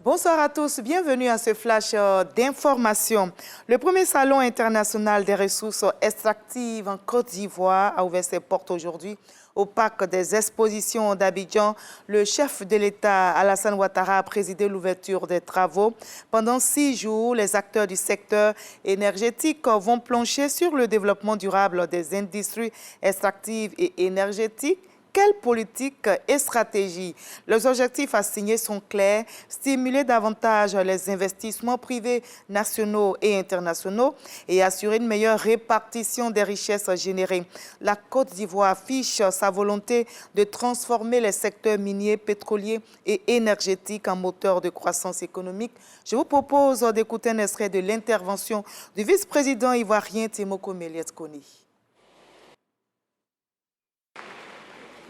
Bonsoir à tous, bienvenue à ce flash d'information. Le premier salon international des ressources extractives en Côte d'Ivoire a ouvert ses portes aujourd'hui au parc des expositions d'Abidjan. Le chef de l'État, Alassane Ouattara, a présidé l'ouverture des travaux. Pendant 6 jours, les acteurs du secteur énergétique vont plancher sur le développement durable des industries extractives et énergétiques. Quelle politique et stratégie? Les objectifs assignés sont clairs, stimuler davantage les investissements privés nationaux et internationaux et assurer une meilleure répartition des richesses générées. La Côte d'Ivoire affiche sa volonté de transformer les secteurs miniers, pétroliers et énergétiques en moteur de croissance économique. Je vous propose d'écouter un extrait de l'intervention du vice-président ivoirien Timoko Meliet-Kony.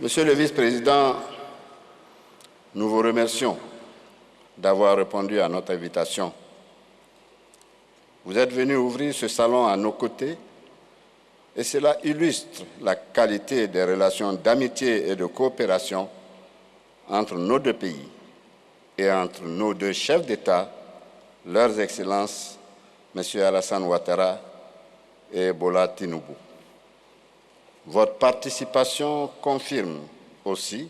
Monsieur le vice-président, nous vous remercions d'avoir répondu à notre invitation. Vous êtes venu ouvrir ce salon à nos côtés et cela illustre la qualité des relations d'amitié et de coopération entre nos deux pays et entre nos deux chefs d'État, leurs excellences, M. Alassane Ouattara et Bola Tinubu. Votre participation confirme aussi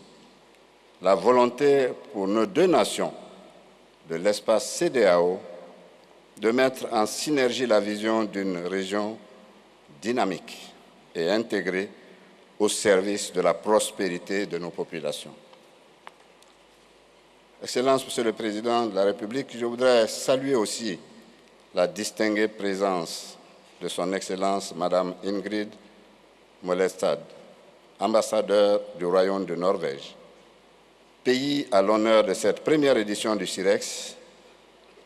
la volonté pour nos deux nations de l'espace CEDEAO de mettre en synergie la vision d'une région dynamique et intégrée au service de la prospérité de nos populations. Excellence, Monsieur le Président de la République, je voudrais saluer aussi la distinguée présence de Son Excellence Madame Ingrid Molestad, ambassadeur du Royaume de Norvège, pays à l'honneur de cette première édition du CIREX,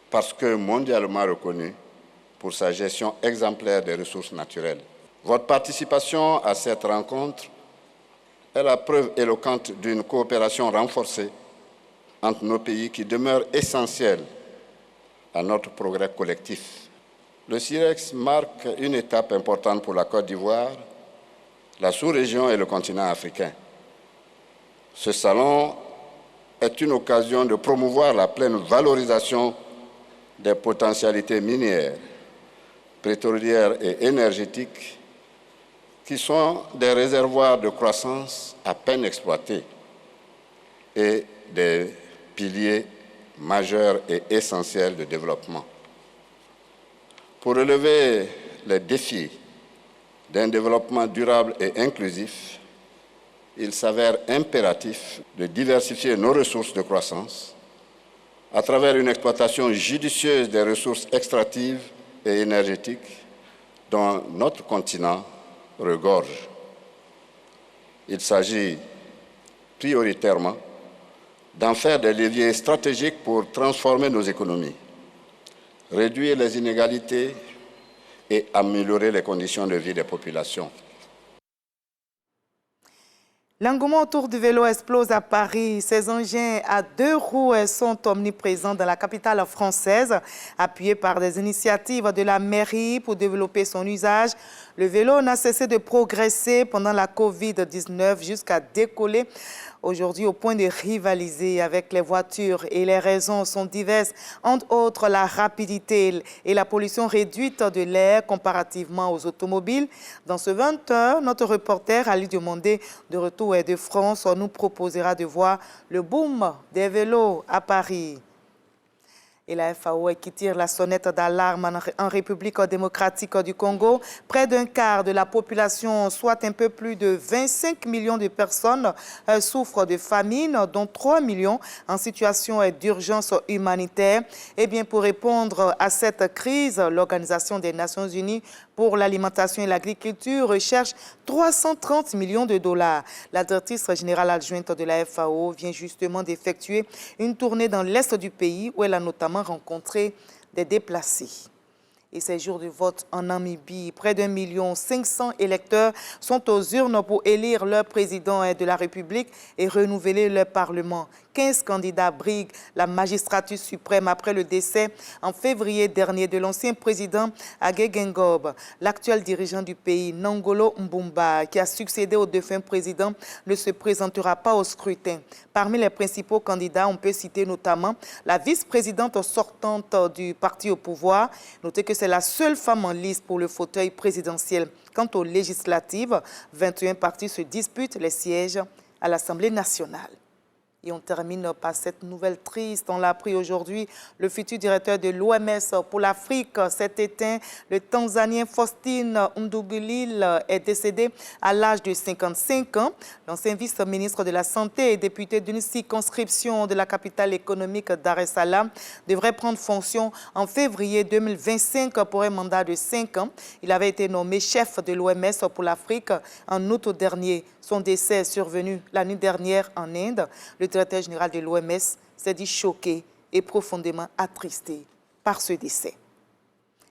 parce que mondialement reconnu pour sa gestion exemplaire des ressources naturelles. Votre participation à cette rencontre est la preuve éloquente d'une coopération renforcée entre nos pays qui demeure essentielle à notre progrès collectif. Le CIREX marque une étape importante pour la Côte d'Ivoire, la sous-région et le continent africain. Ce salon est une occasion de promouvoir la pleine valorisation des potentialités minières, pétrolières et énergétiques qui sont des réservoirs de croissance à peine exploités et des piliers majeurs et essentiels de développement. Pour relever les défis d'un développement durable et inclusif, il s'avère impératif de diversifier nos ressources de croissance à travers une exploitation judicieuse des ressources extractives et énergétiques dont notre continent regorge. Il s'agit prioritairement d'en faire des leviers stratégiques pour transformer nos économies, réduire les inégalités et améliorer les conditions de vie des populations. L'engouement autour du vélo explose à Paris. Ces engins à 2 roues sont omniprésents dans la capitale française. Appuyés par des initiatives de la mairie pour développer son usage, le vélo n'a cessé de progresser pendant la Covid-19 jusqu'à décoller aujourd'hui au point de rivaliser avec les voitures. Et les raisons sont diverses, entre autres la rapidité et la pollution réduite de l'air comparativement aux automobiles. Dans ce 20h, notre reporter Ali Diomandé de Retour de France nous proposera de voir le boom des vélos à Paris. Et la FAO qui tire la sonnette d'alarme en République démocratique du Congo. Près d'un quart de la population, soit un peu plus de 25 millions de personnes, souffrent de famine, dont 3 millions en situation d'urgence humanitaire. Et bien, pour répondre à cette crise, l'Organisation des Nations Unies pour l'alimentation et l'agriculture recherche 330 millions de dollars. La directrice générale adjointe de la FAO vient justement d'effectuer une tournée dans l'est du pays où elle a notamment rencontré des déplacés. et ces jours de vote en Namibie. Près d'1 500 000 électeurs sont aux urnes pour élire leur président de la République et renouveler leur Parlement. 15 candidats briguent la magistrature suprême après le décès en février dernier de l'ancien président Hage Geingob. L'actuel dirigeant du pays, Nangolo Mbumba, qui a succédé au défunt président, ne se présentera pas au scrutin. Parmi les principaux candidats, on peut citer notamment la vice-présidente sortante du parti au pouvoir. Notez que c'est la seule femme en lice pour le fauteuil présidentiel. Quant aux législatives, 21 partis se disputent les sièges à l'Assemblée nationale. Et on termine par cette nouvelle triste. On l'a appris aujourd'hui. Le futur directeur de l'OMS pour l'Afrique s'est éteint. Le Tanzanien Faustin Ndugulil est décédé à l'âge de 55 ans. L'ancien vice-ministre de la Santé et député d'une circonscription de la capitale économique Dar es Salaam devrait prendre fonction en février 2025 pour un mandat de 5 ans. Il avait été nommé chef de l'OMS pour l'Afrique en août dernier. Son décès est survenu l'année dernière en Inde. Le directeur général de l'OMS s'est dit choqué et profondément attristé par ce décès.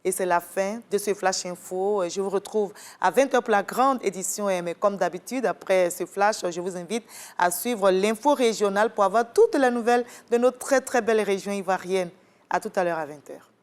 Et c'est la fin de ce Flash Info. Je vous retrouve à 20h pour la grande édition. Mais comme d'habitude, après ce Flash, je vous invite à suivre l'info régionale pour avoir toutes les nouvelles de notre très belle région ivoirienne. À tout à l'heure à 20h.